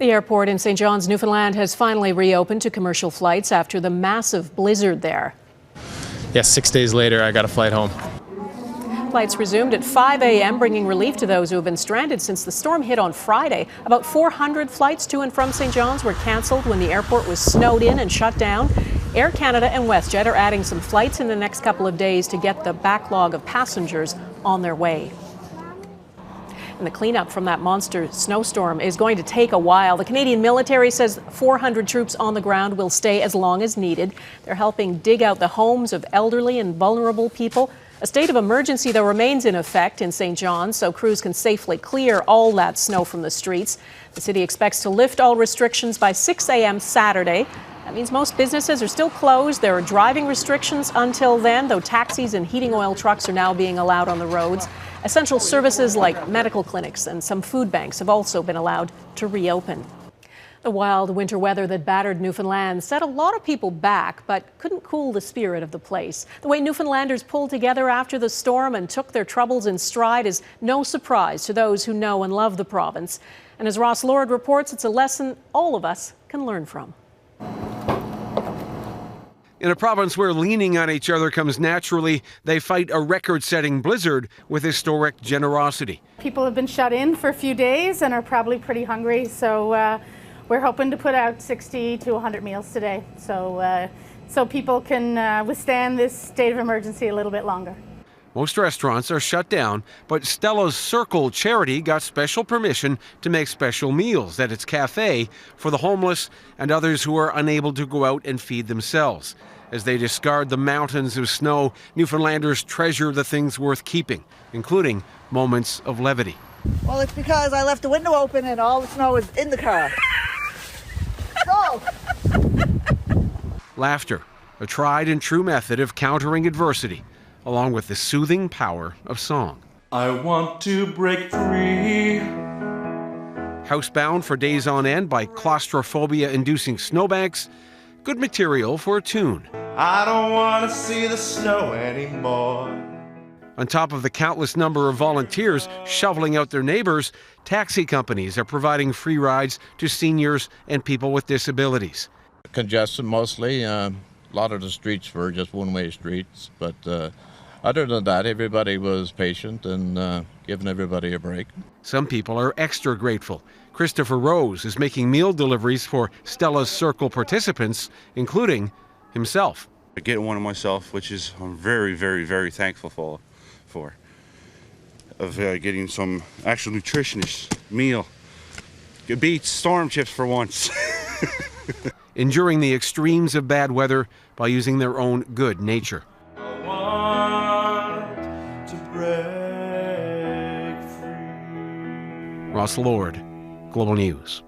The airport in St. John's, Newfoundland has finally reopened to commercial flights after the massive blizzard there. Yes, 6 days later, I got a flight home. Flights resumed at 5 a.m., bringing relief to those who have been stranded since the storm hit on Friday. About 400 flights to and from St. John's were cancelled when the airport was snowed in and shut down. Air Canada and WestJet are adding some flights in the next couple of days to get the backlog of passengers on their way. And the cleanup from that monster snowstorm is going to take a while. The Canadian military says 400 troops on the ground will stay as long as needed. They're helping dig out the homes of elderly and vulnerable people. A state of emergency, though, remains in effect in St. John's, so crews can safely clear all that snow from the streets. The city expects to lift all restrictions by 6 a.m. Saturday. That means most businesses are still closed. There are driving restrictions until then, though taxis and heating oil trucks are now being allowed on the roads. Essential services like medical clinics and some food banks have also been allowed to reopen. The wild winter weather that battered Newfoundland set a lot of people back, but couldn't cool the spirit of the place. The way Newfoundlanders pulled together after the storm and took their troubles in stride is no surprise to those who know and love the province. And as Ross Lord reports, it's a lesson all of us can learn from. In a province where leaning on each other comes naturally, they fight a record-setting blizzard with historic generosity. People have been shut in for a few days and are probably pretty hungry, so we're hoping to put out 60 to 100 meals today, so people can withstand this state of emergency a little bit longer. Most restaurants are shut down, but Stella's Circle charity got special permission to make special meals at its cafe for the homeless and others who are unable to go out and feed themselves. As they discard the mountains of snow, Newfoundlanders treasure the things worth keeping, including moments of levity. Well, it's because I left the window open and all the snow is in the car. Go! Laughter, a tried and true method of countering adversity, along with the soothing power of song. I want to break free. Housebound for days on end by claustrophobia-inducing snowbanks, good material for a tune. I don't want to see the snow anymore. On top of the countless number of volunteers shoveling out their neighbors, taxi companies are providing free rides to seniors and people with disabilities. Congested mostly. A lot of the streets were just one-way streets, but other than that, everybody was patient and giving everybody a break. Some people are extra grateful. Christopher Rose is making meal deliveries for Stella's Circle participants, including himself. I get one of myself, which is I'm very, very, very thankful for getting some actual nutritious meal. It beats storm chips for once. Enduring the extremes of bad weather by using their own good nature. I want to break free. Ross Lord, Global News.